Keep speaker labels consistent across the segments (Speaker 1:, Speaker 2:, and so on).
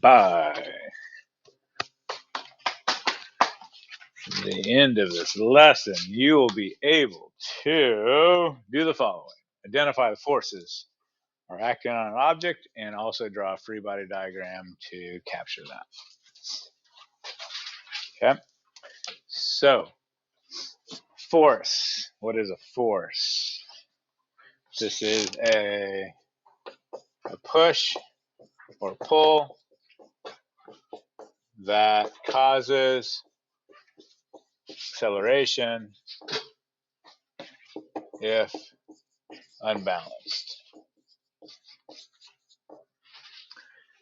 Speaker 1: By the end of this lesson, you will be able to do the following. Identify the forces are acting on an object and also draw a free body diagram to capture that. Okay, so force. What is a force? This is a push or pull that causes acceleration if unbalanced.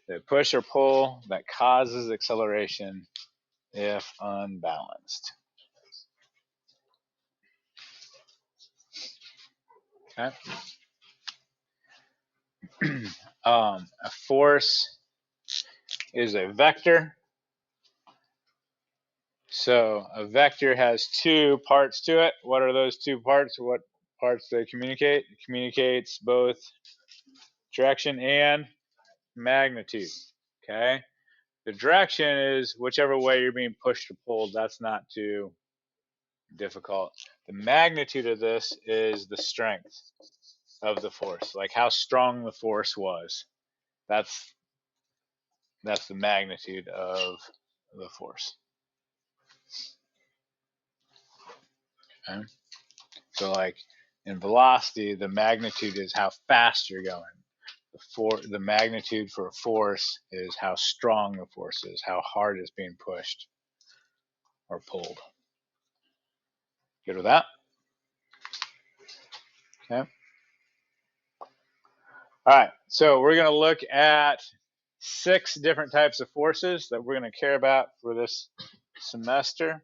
Speaker 1: The push or pull that causes acceleration if unbalanced. Okay. A force is a vector. So a vector has two parts to it. What are those two parts? What parts do they communicate? It communicates both direction and magnitude. Okay. The direction is whichever way you're being pushed or pulled. That's not too difficult. The magnitude of this is the strength of the force, like how strong the force was. That's the magnitude of the force. Okay. So like in velocity, the magnitude is how fast you're going. The magnitude for a force is how strong the force is, how hard it's being pushed or pulled. Good with that? Okay. All right, so we're going to look at 6 different types of forces that we're going to care about for this semester.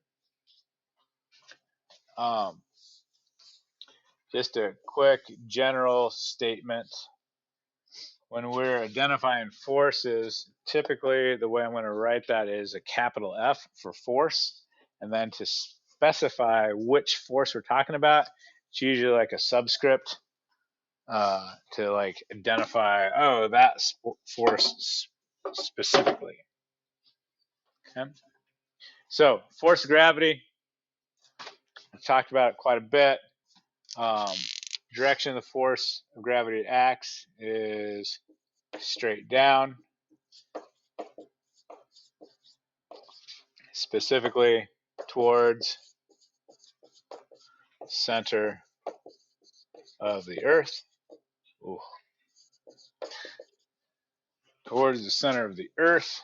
Speaker 1: Just a quick general statement. When we're identifying forces, typically the way I'm going to write that is a capital F for force, and then to specify which force we're talking about, it's usually like a subscript to like identify, oh, that force specifically. Okay. So force of gravity, I've talked about it quite a bit. Direction of the force of gravity acts is straight down, specifically towards center of the earth. Ooh. Towards the center of the earth.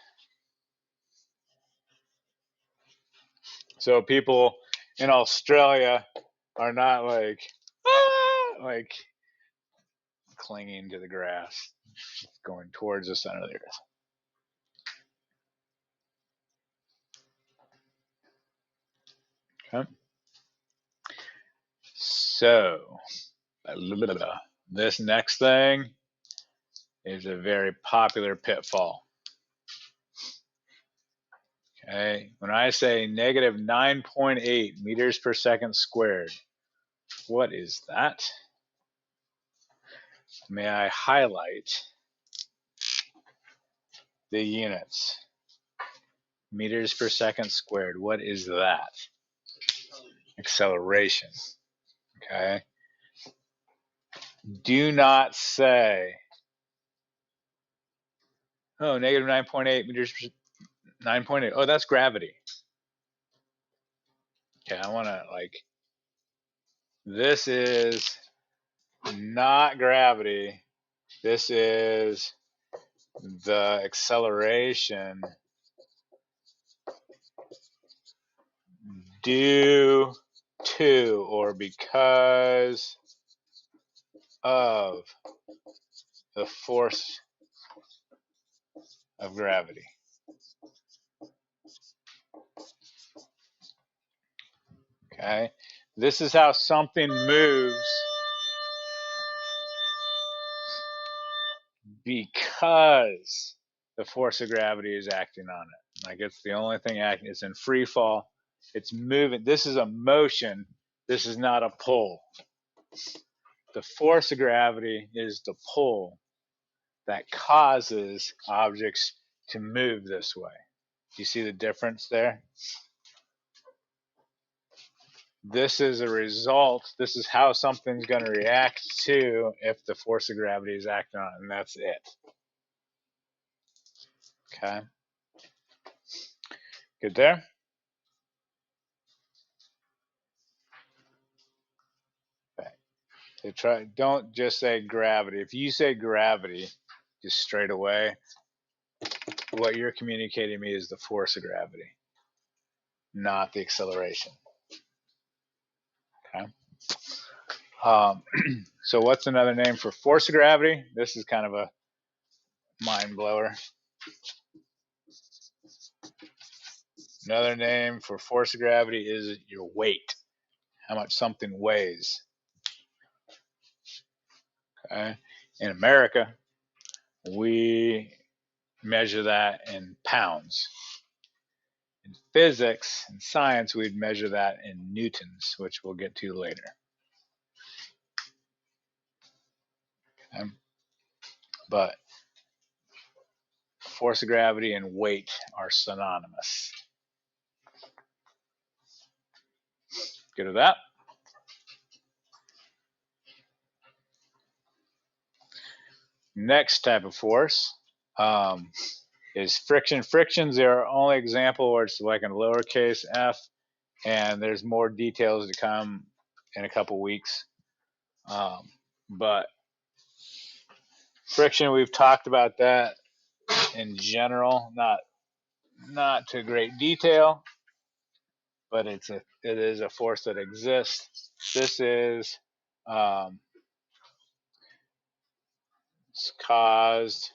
Speaker 1: So people in Australia are not like clinging to the grass, going towards the center of the earth. Okay. So this next thing is a very popular pitfall. Okay, when I say negative 9.8 meters per second squared, what is that? May I highlight the units? Meters per second squared, what is that? Acceleration. Okay. Do not say, oh, negative 9.8 meters per 9.8. Oh, that's gravity. Okay, I want to this is not gravity. This is the acceleration due to or because of the force of gravity. Okay, this is how something moves because the force of gravity is acting on it. Like it's the only thing acting. It's in free fall. It's moving. This is a motion. This is not a pull. The force of gravity is the pull that causes objects to move this way. Do you see the difference there? This is a result. This is how something's going to react to if the force of gravity is acting on it, and that's it. Okay. Good there? Okay. So don't just say gravity. If you say gravity, just straight away, what you're communicating to me is the force of gravity, not the acceleration. Okay. So what's another name for force of gravity? This is kind of a mind blower. Another name for force of gravity is your weight, how much something weighs. Okay. In America, we measure that in pounds. In physics and science, we'd measure that in newtons, which we'll get to later. Okay. But force of gravity and weight are synonymous. Good at that? Next type of force is friction. Friction's our only example where it's like in lowercase f, and there's more details to come in a couple weeks. But friction, we've talked about that in general, not to great detail, but it is a force that exists. This is it's caused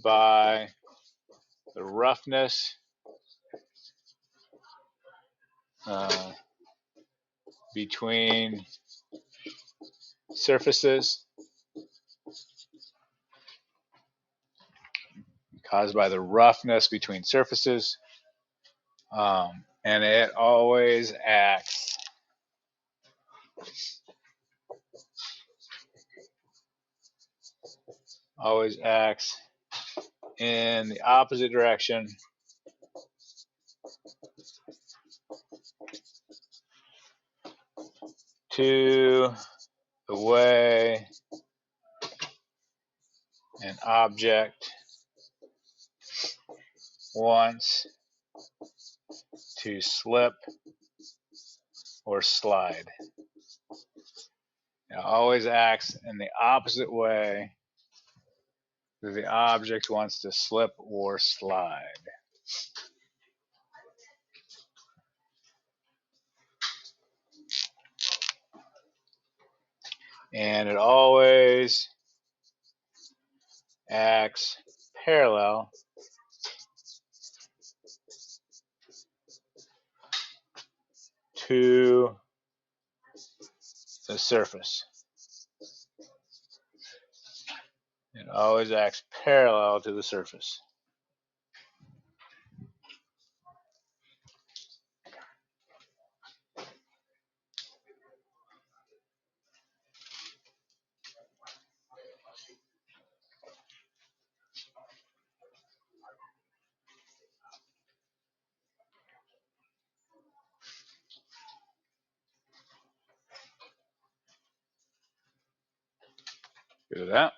Speaker 1: by the roughness between surfaces, caused by the roughness between surfaces, and it always acts in the opposite direction to the way an object wants to slip or slide. It always acts in the opposite way that the object wants to slip or slide. And it always acts parallel to the surface. It always acts parallel to the surface. Good at that.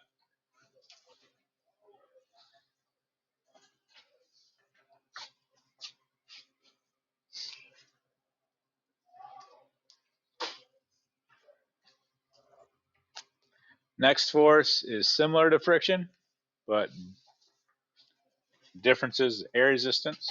Speaker 1: Next force is similar to friction, but differences: air resistance.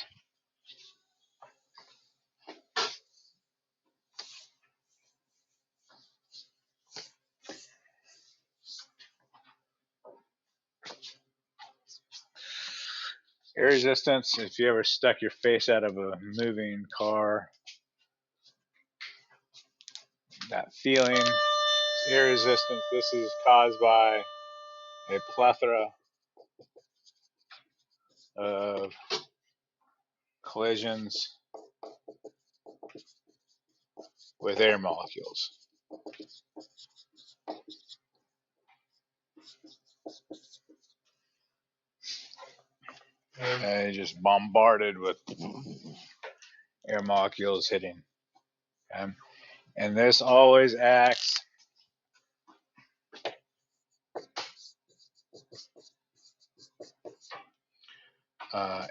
Speaker 1: Air resistance, if you ever stuck your face out of a moving car, that feeling, air resistance, this is caused by a plethora of collisions with air molecules. and just bombarded with air molecules hitting. Okay? And this always acts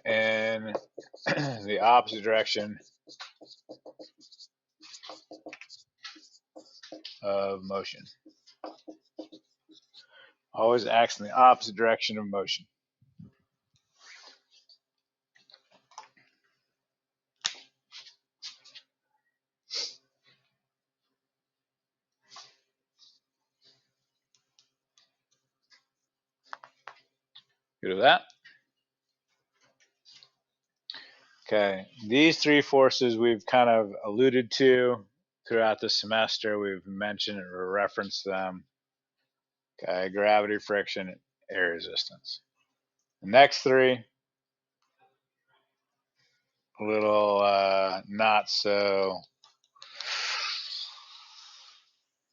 Speaker 1: in the opposite direction of motion. Always acts in the opposite direction of motion. Good with that? Okay, these three forces we've kind of alluded to throughout the semester. We've mentioned or referenced them. Okay, gravity, friction, air resistance. The next three, a little not so,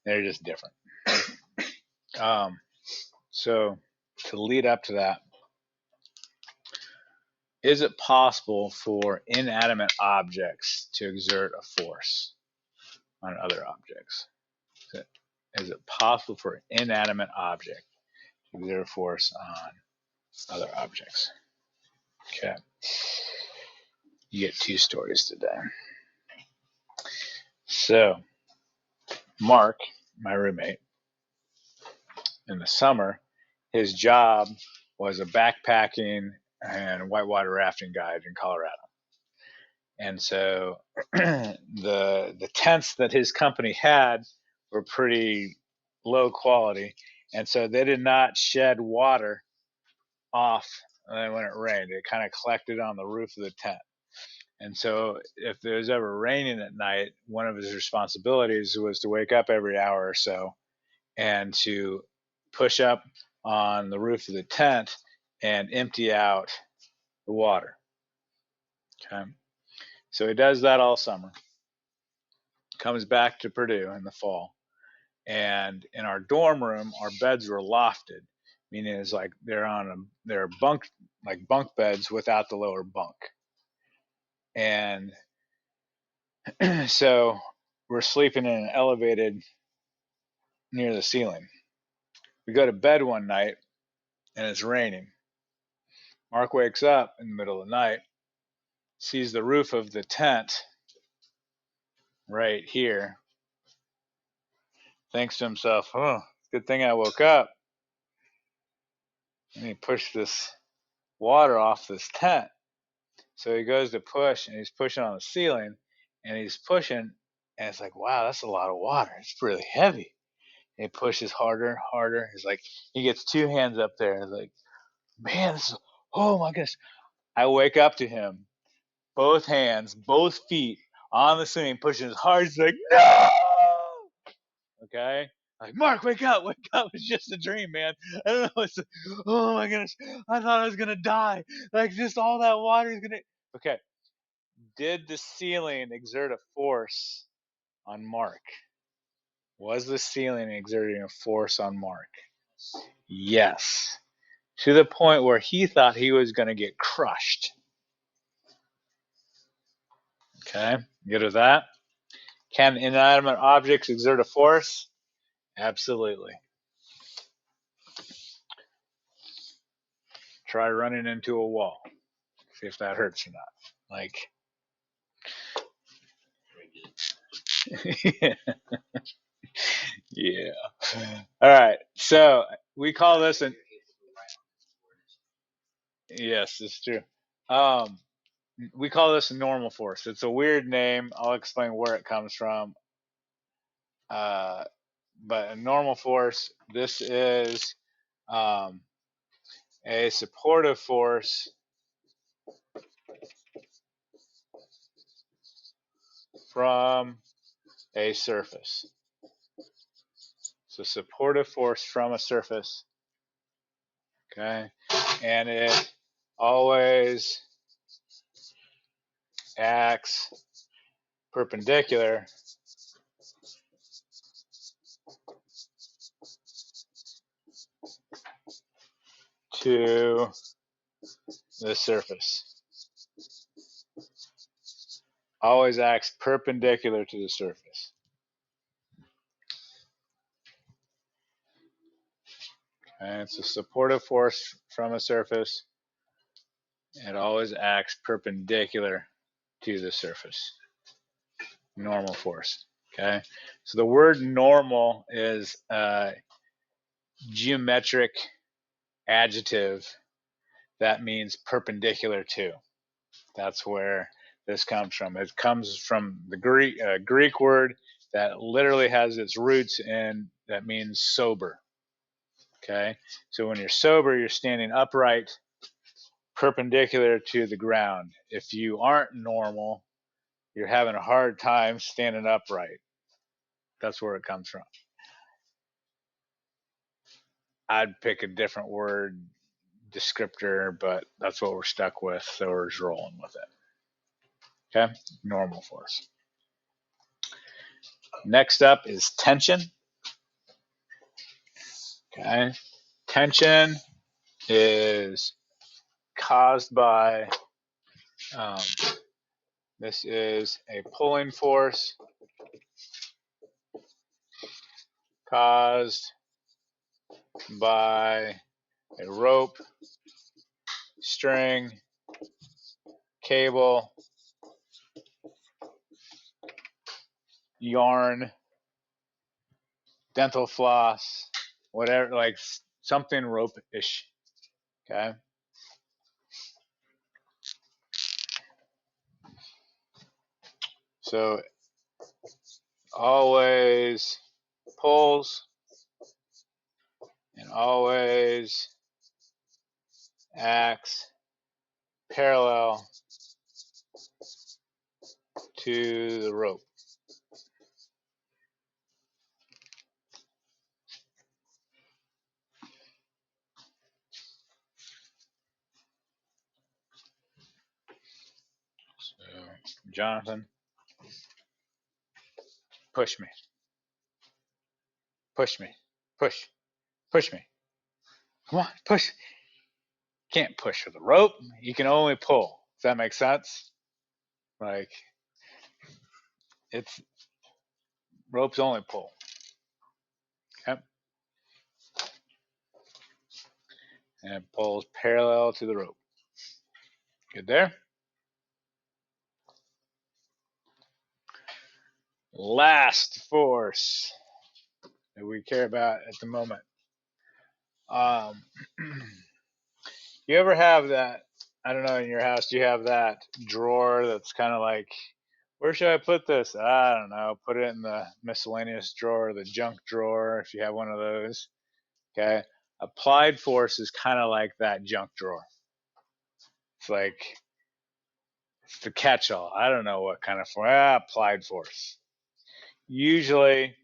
Speaker 1: they're just different. So to lead up to that, is it possible for inanimate objects to exert a force on other objects? Is it possible for an inanimate object to exert a force on other objects? Okay. You get two stories today. So, Mark, my roommate, in the summer, his job was a backpacking and whitewater rafting guide in Colorado. And so the tents that his company had were pretty low quality. And so they did not shed water off when it rained. It kind of collected on the roof of the tent. And so if it was ever raining at night, one of his responsibilities was to wake up every hour or so and to push up on the roof of the tent and empty out the water. Okay. So he does that all summer. Comes back to Purdue in the fall. And in our dorm room, our beds were lofted, meaning it's like they're bunk beds without the lower bunk. And so we're sleeping in an elevated near the ceiling. We go to bed one night and it's raining. Mark wakes up in the middle of the night, sees the roof of the tent right here, thinks to himself, oh, good thing I woke up. And he pushed this water off this tent. So he goes to push and he's pushing on the ceiling and he's pushing and it's like, wow, that's a lot of water. It's really heavy. And he pushes harder, harder. He's like, he gets two hands up there. He's like, man, this is, oh my goodness. I wake up to him, both hands, both feet on the ceiling, pushing as hard as like, no! Okay? Like, Mark, wake up, wake up. It's just a dream, man. I don't know. It's, oh my goodness. I thought I was going to die. Like, just all that water is going to. Okay. Did the ceiling exert a force on Mark? Was the ceiling exerting a force on Mark? Yes. To the point where he thought he was going to get crushed. Okay. Good with that? Can inanimate objects exert a force? Absolutely. Try running into a wall. See if that hurts or not. Like, yeah. All right. So we call this an. Yes, it's true. Um, we call this a normal force. It's a weird name. I'll explain where it comes from. But a normal force, this is um, a supportive force from a surface. So supportive force from a surface. Okay. And it always acts perpendicular to the surface. Always acts perpendicular to the surface. Okay, it's a supportive force from a surface. It always acts perpendicular to the surface. Normal force. Okay, so the word normal is a geometric adjective that means perpendicular to. That's where this comes from. It comes from the Greek word that literally has its roots in that means sober. Okay, so when you're sober, you're standing upright, perpendicular to the ground. If you aren't normal, you're having a hard time standing upright. That's where it comes from. I'd pick a different word descriptor, but that's what we're stuck with, so we're just rolling with it. Okay, normal force. Next up is tension. Okay, tension is caused by, this is a pulling force caused by a rope, string, cable, yarn, dental floss, whatever, like something rope-ish. Okay. So always pulls and always acts parallel to the rope. So, Jonathan, push me, push me, push me. Come on, push. Can't push with a rope. You can only pull. Does that make sense? Like, it's ropes only pull. Okay. And it pulls parallel to the rope. Good there? Last force that we care about at the moment. You ever have that? I don't know. In your house, do you have that drawer that's kind of like, where should I put this? I don't know. Put it in the miscellaneous drawer, the junk drawer, if you have one of those. Okay. Applied force is kind of like that junk drawer. It's like it's the catch-all. I don't know what kind of force. Applied force. Usually,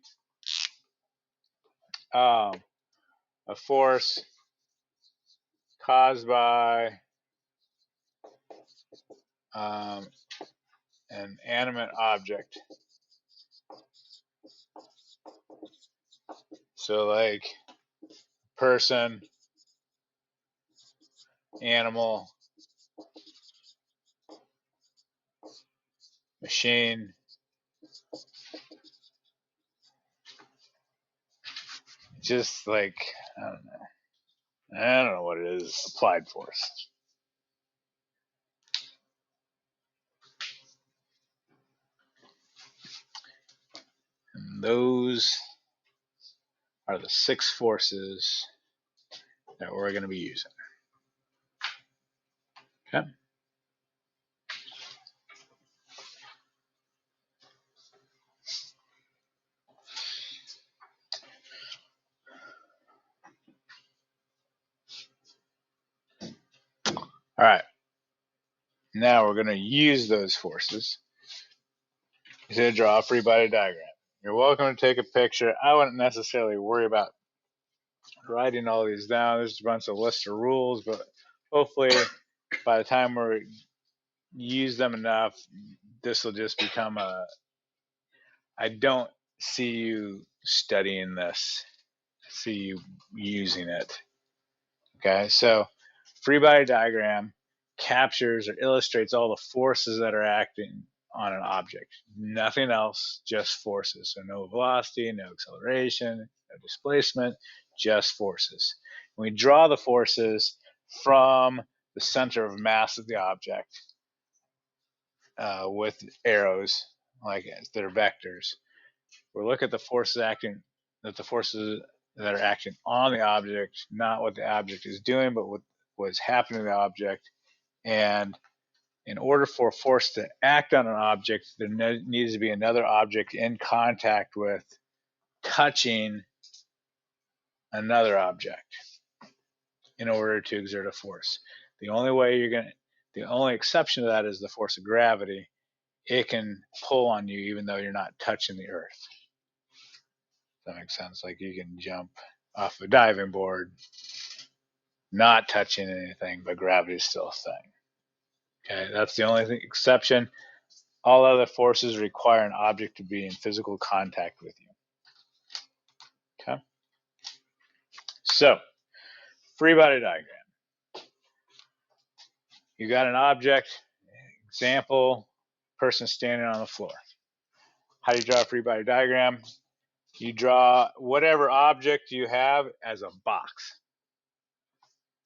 Speaker 1: a force caused by an animate object. So, like person, animal, machine. Just like, I don't know. I don't know what it is. Applied force. And those are the 6 forces that we're going to be using. Okay. All right. Now we're going to use those forces to draw a free body diagram. You're welcome to take a picture. I wouldn't necessarily worry about writing all these down. There's a bunch of list of rules, but hopefully by the time we use them enough, this will just become a, I don't see you studying this. I see you using it. Okay, so free body diagram. captures or illustrates all the forces that are acting on an object. Nothing else, just forces. So no velocity, no acceleration, no displacement, just forces. We draw the forces from the center of mass of the object with arrows, like that are vectors. We look at the forces that are acting on the object, not what the object is doing, but what is happening to the object. And in order for a force to act on an object, there needs to be another object in contact with, touching another object in order to exert a force. The only exception to that is the force of gravity. It can pull on you even though you're not touching the earth. Does that make sense? Like you can jump off a diving board, not touching anything, but gravity is still a thing. Okay, that's the only exception. All other forces require an object to be in physical contact with you. Okay. So, free body diagram. You got an object, example, person standing on the floor. How do you draw a free body diagram? You draw whatever object you have as a box.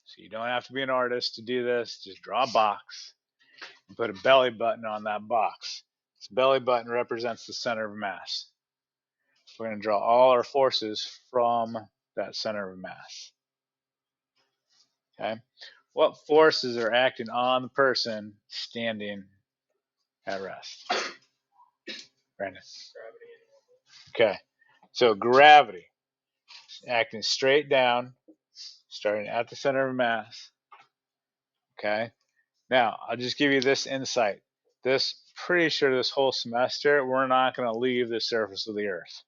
Speaker 1: So you don't have to be an artist to do this. Just draw a box and put a belly button on that box. This belly button represents the center of mass. We're going to draw all our forces from that center of mass. Okay. What forces are acting on the person standing at rest? Brandon. Okay. So gravity acting straight down, starting at the center of mass. Okay. Now, I'll just give you this insight. Pretty sure this whole semester, we're not going to leave the surface of the earth.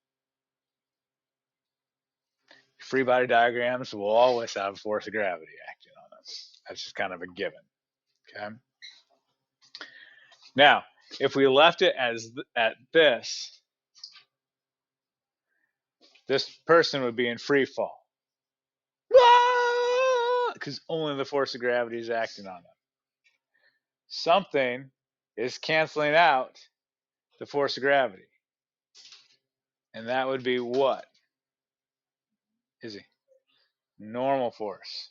Speaker 1: Free body diagrams will always have a force of gravity acting on them. That's just kind of a given. Okay. Now, if we left it at this person would be in free fall. Because only the force of gravity is acting on them. Something is canceling out the force of gravity. And that would be what? Normal force.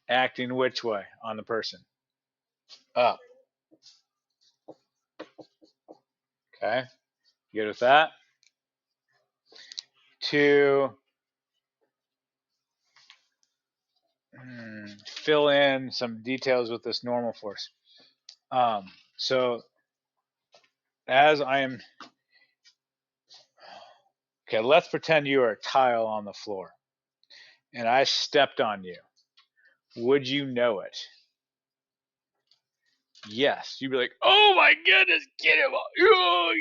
Speaker 1: Acting which way on the person? Up. Okay. You good with that? To fill in some details with this normal force. So as I am, okay, let's pretend you are a tile on the floor and I stepped on you. Would you know it? Yes. You'd be like, oh my goodness, get him. Oh,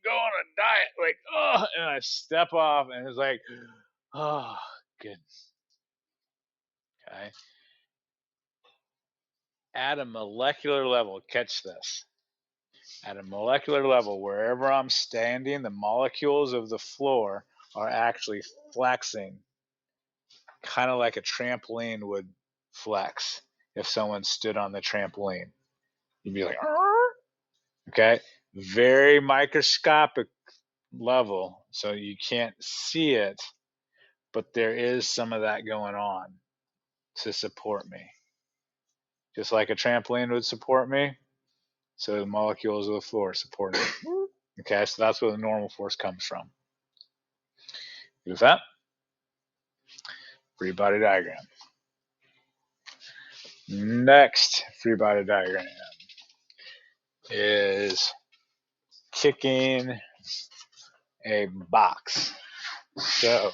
Speaker 1: go on a diet. Like, oh, and I step off and it's like, oh, goodness. Okay. At a molecular level, catch this. At a molecular level, wherever I'm standing, the molecules of the floor are actually flexing, kind of like a trampoline would flex if someone stood on the trampoline. You'd be like, arr! Okay, very microscopic level, so you can't see it, but there is some of that going on to support me. Just like a trampoline would support me, so the molecules of the floor support me. Okay, so that's where the normal force comes from. With that, free body diagram. Next free body diagram is kicking a box. So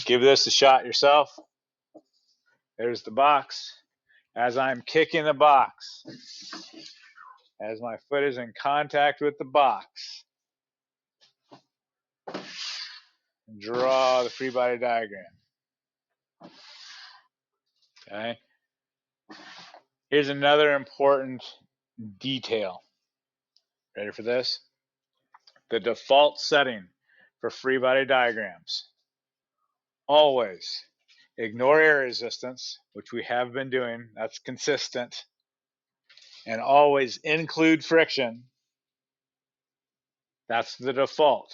Speaker 1: give this a shot yourself. There's the box. As I'm kicking the box, as my foot is in contact with the box, draw the free body diagram. Okay. Here's another important detail. Ready for this? The default setting for free body diagrams always Ignore air resistance, which we have been doing. That's consistent. And always include friction. That's the default.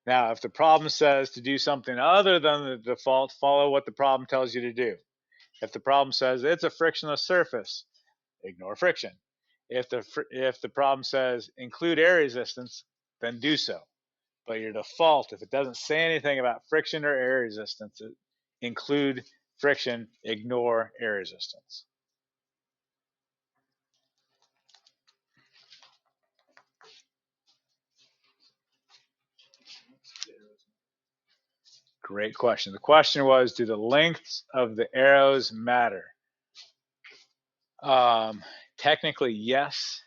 Speaker 1: Now, if the problem says to do something other than the default, follow what the problem tells you to do. If the problem says it's a frictionless surface, ignore friction. If the problem says include air resistance, then do so. But your default, if it doesn't say anything about friction or air resistance, include friction, ignore air resistance. Great question. The question was, do the lengths of the arrows matter? Technically, yes.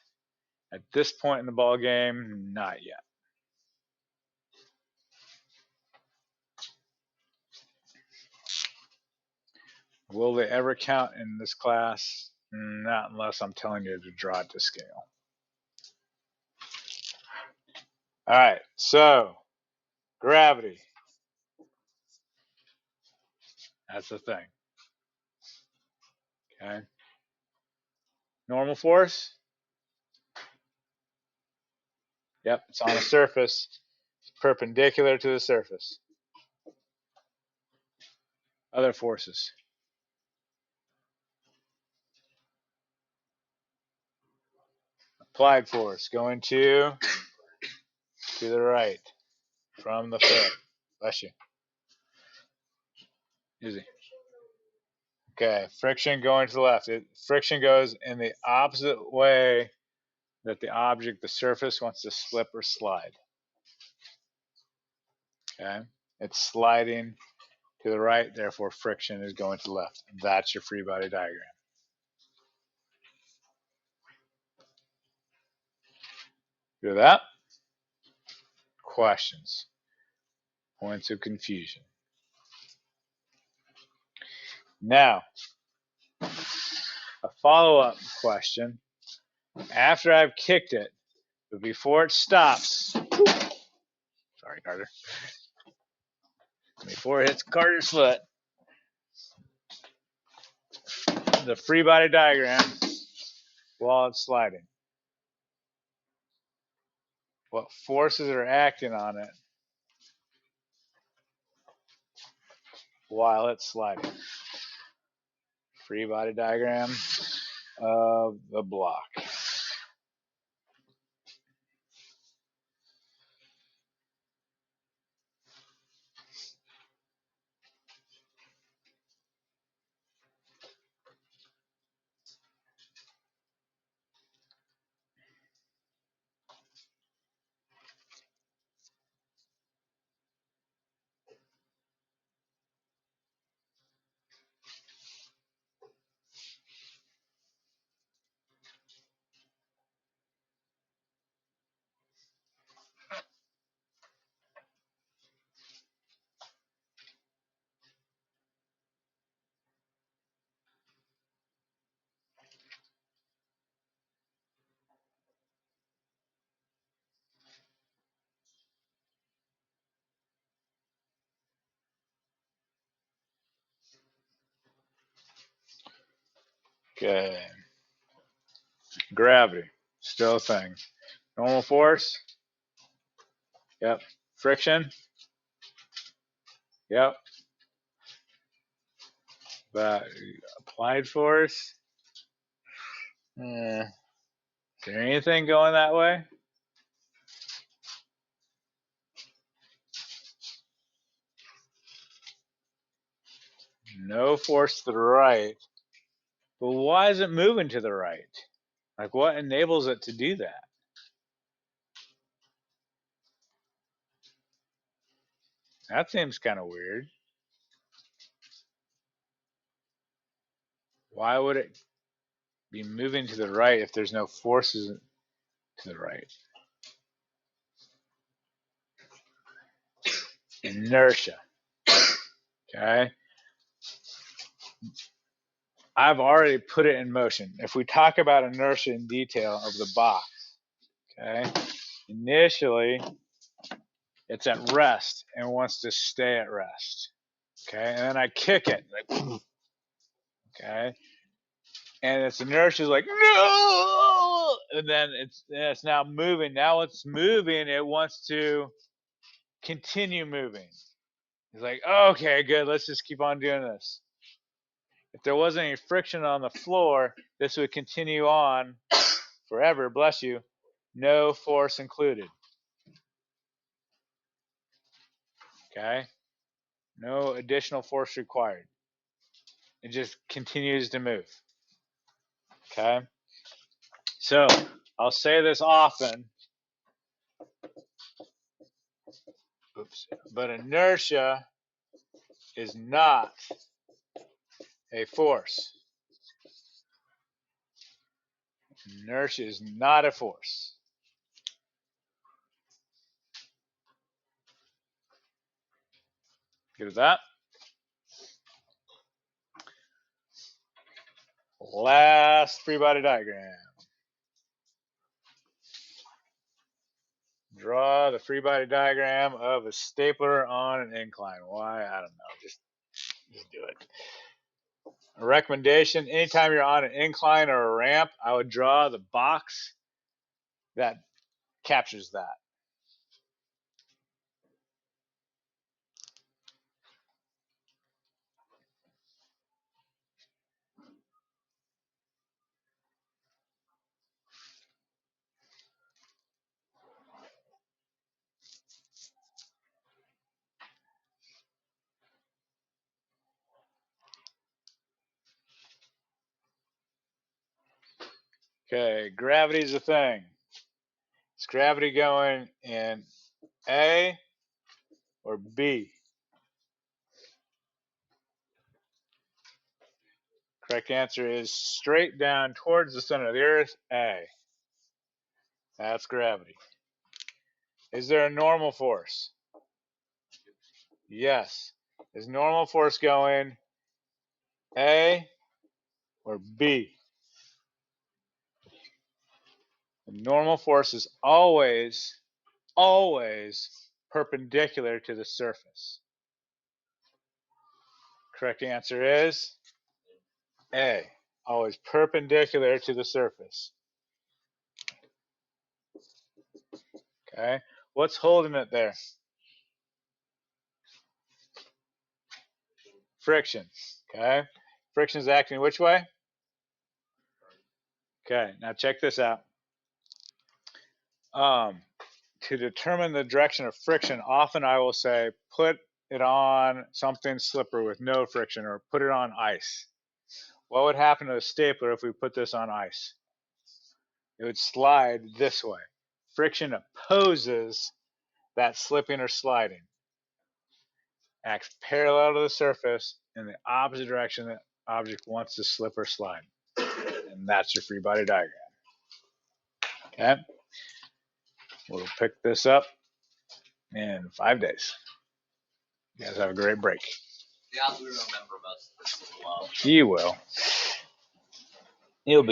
Speaker 1: At this point in the ball game, not yet. Will they ever count in this class? Not unless I'm telling you to draw it to scale. All right, so gravity. That's the thing. Okay. Normal force? Yep, it's on a surface. It's perpendicular to the surface. Other forces. Applied force going to the right from the foot. Bless you. Easy. Okay, friction going to the left. Friction goes in the opposite way that the object, the surface, wants to slip or slide. Okay, it's sliding to the right, therefore friction is going to the left. That's your free body diagram. Good with that? Questions? Points of confusion? Now, a follow-up question. After I've kicked it, but before it stops, sorry, Carter. Before it hits Carter's foot, the free body diagram while it's sliding. What forces are acting on it while it's sliding? Free body diagram of the block. Okay. Gravity, still a thing. Normal force? Yep. Friction? Yep. But applied force? Is there anything going that way? No force to the right. But why is it moving to the right? Like, what enables it to do that? That seems kind of weird. Why would it be moving to the right if there's no forces to the right? Inertia. Okay. I've already put it in motion. If we talk about inertia in detail of the box, okay, initially it's at rest and wants to stay at rest. Okay, and then I kick it. Like, okay, and its inertia is like no, and then it's now moving. Now it's moving. It wants to continue moving. It's like, okay, good. Let's just keep on doing this. If there wasn't any friction on the floor, this would continue on forever. Bless you. No force included. Okay, no additional force required. It just continues to move. Okay, so I'll say this often. Oops. But inertia is not a force. Inertia is not a force. Good with that? Last free body diagram. Draw the free body diagram of a stapler on an incline. Why? I don't know. Just do it. A recommendation, anytime you're on an incline or a ramp, I would draw the box that captures that. Okay, gravity's a thing. Is gravity going in A or B? Correct answer is straight down towards the center of the earth, A. That's gravity. Is there a normal force? Yes. Is normal force going A or B? The normal force is always perpendicular to the surface. Correct answer is A. Always perpendicular to the surface. Okay. What's holding it there? Friction. Okay. Friction is acting which way? Okay. Now check this out. To determine the direction of friction, often I will say put it on something slippery with no friction, or put it on ice. What would happen to a stapler if we put this on ice? It would slide this way. Friction opposes that slipping or sliding. Acts parallel to the surface in the opposite direction the object wants to slip or slide. And that's your free body diagram. Okay? We'll pick this up in 5 days. You guys have a great break.
Speaker 2: Yeah, we remember most of this as well.
Speaker 1: You will. You'll be